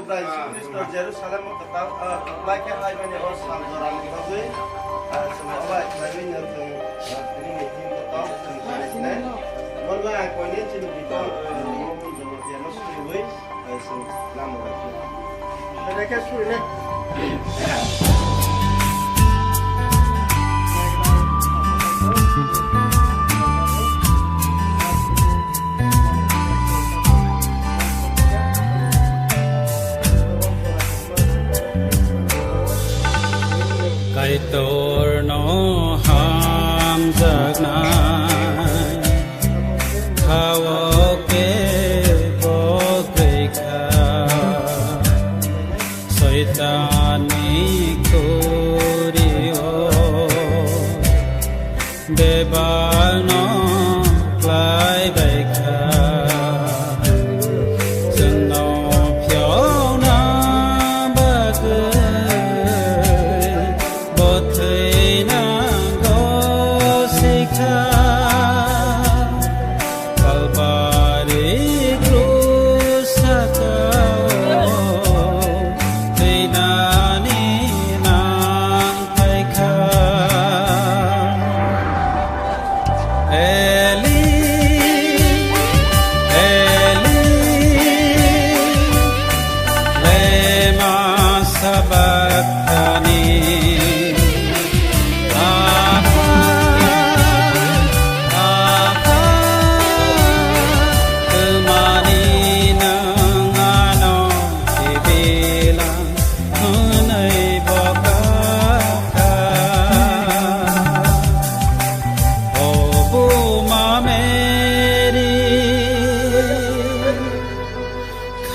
Brai Kristo Jerusalem ketau keplai ke hai bani os sam joran kagui semua bari nyerung ini meeting ketau sene bolga ko ni cinu bito mo jono dia no sui sem namu lagi mereka sui ne Kai tor no ham jak nai Hawa ke bo kai kha Saitani kori o Bebal no klai bai kha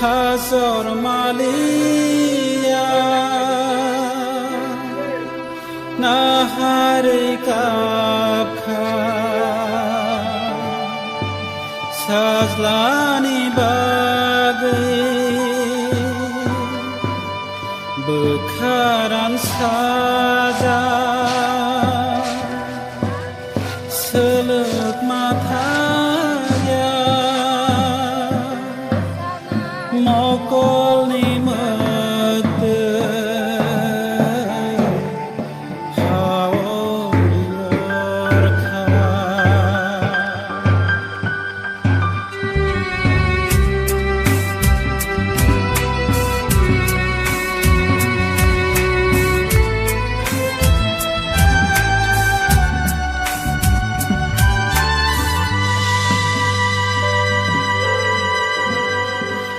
Khasor Malia Nahari Kapkha Sazlani Bagai Bukharan Saja Seluk Mathaya Mokol ni mete Hawor kha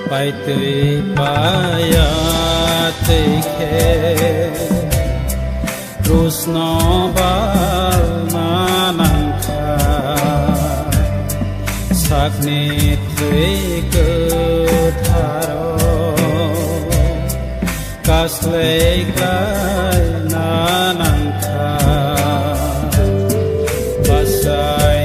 Pai tui paya tekhe Krusno bal manangkha Sakni tui kutharo Kaslei klai nanangkha Basai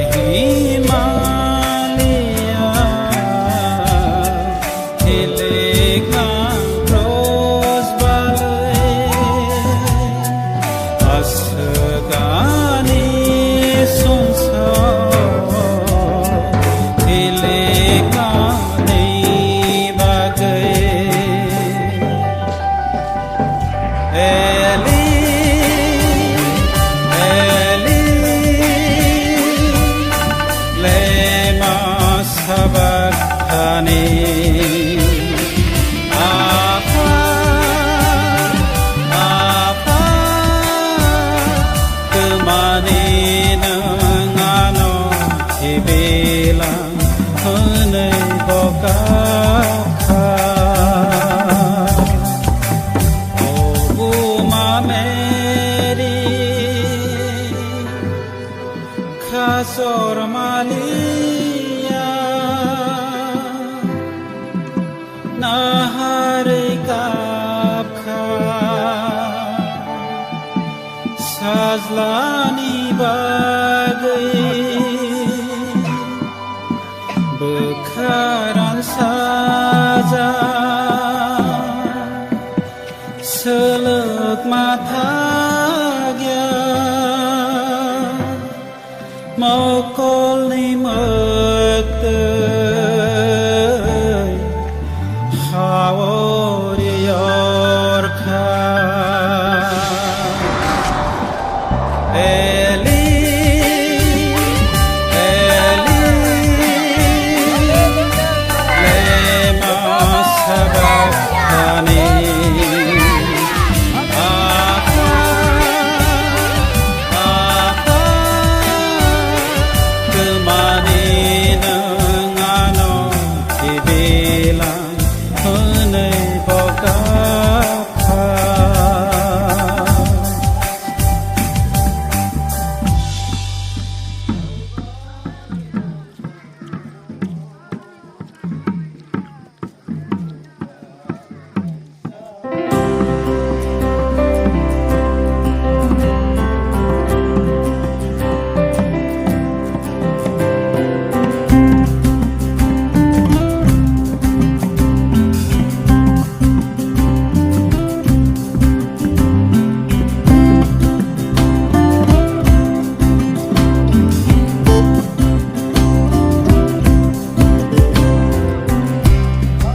Khasor Malia Nahari Kapkha Sazlani Bagai Bukharan Saja Seluk Mathaya Mokol ni mete Hawor Eli, Eli, lema sabachthani. Apa, apa, kemani nang ano ibilang hunay bokapha.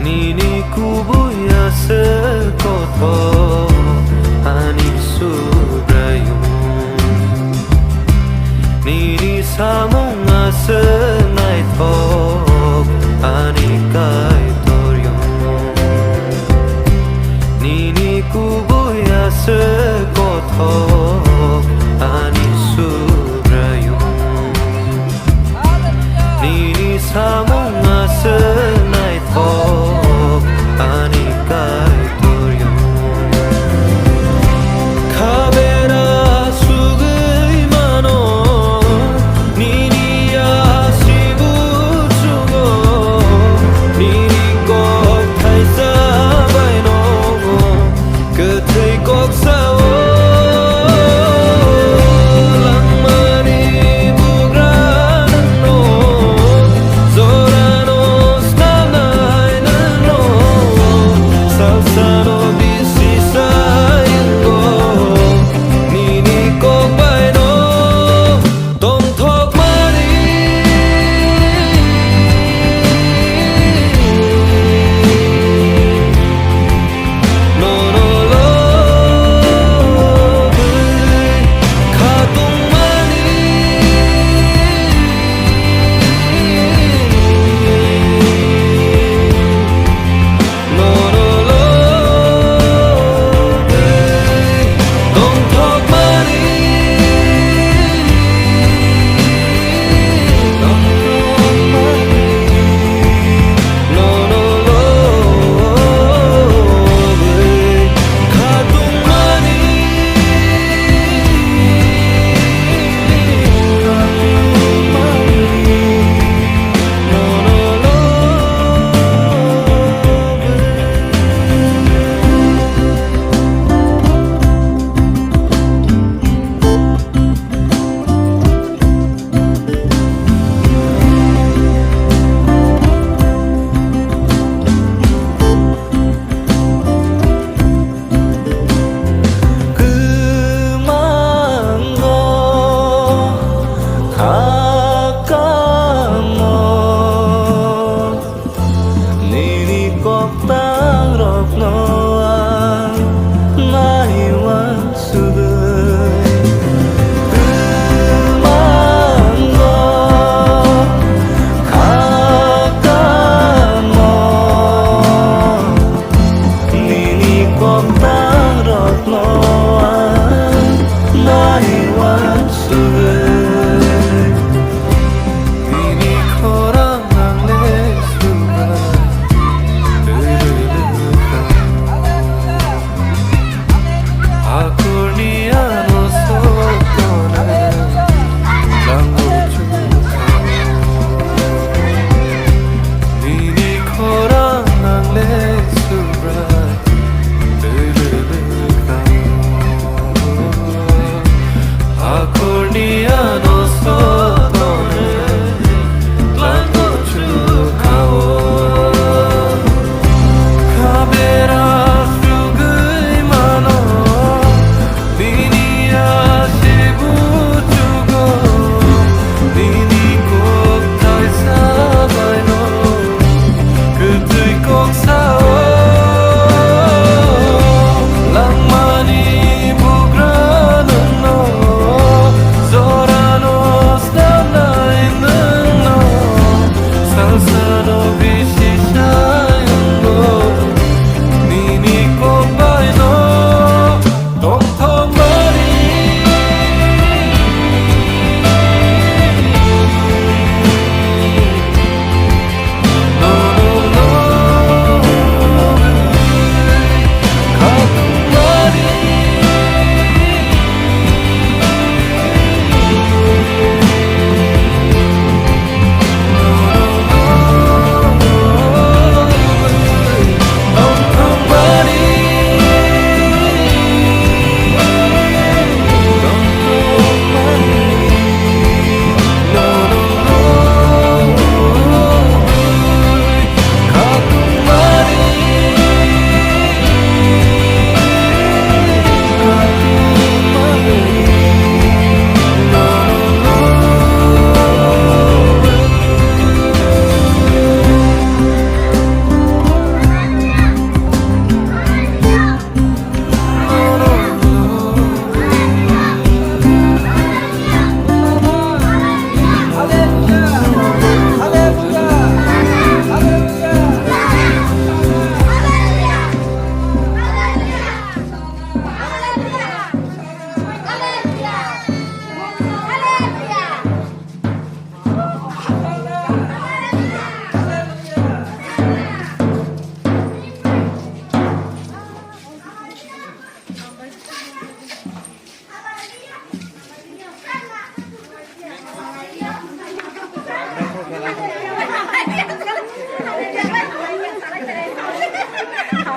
Nini kubuya sekoto ani subrayung Nini samunga senai tok ani kai toryong Nini kubuya sekoto ani subrayung Nini samunga senai tok ani kai toryong Kabera sugui mano Nini asibu chugo Nini kok thai sabai no Ketai kok sao Langmani bugranan no Zoranos namnai nano Salsano bisi sayanggo Nini kok bai no Tom thok mari No no lo Khatung mani No no lo Tom thok mani Tom thok mani No no lo Khatung mani No no lo Kemanggo hakamo Nini kok tangrok noan Naiwan sugui Kemanggo hakamo Nini kok tangrok noan Naiwan sugui Nini korang angle sugui Akurniano sotone Lango chuka Nini korang angle sugui Akurniano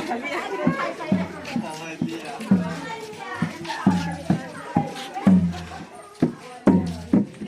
Había que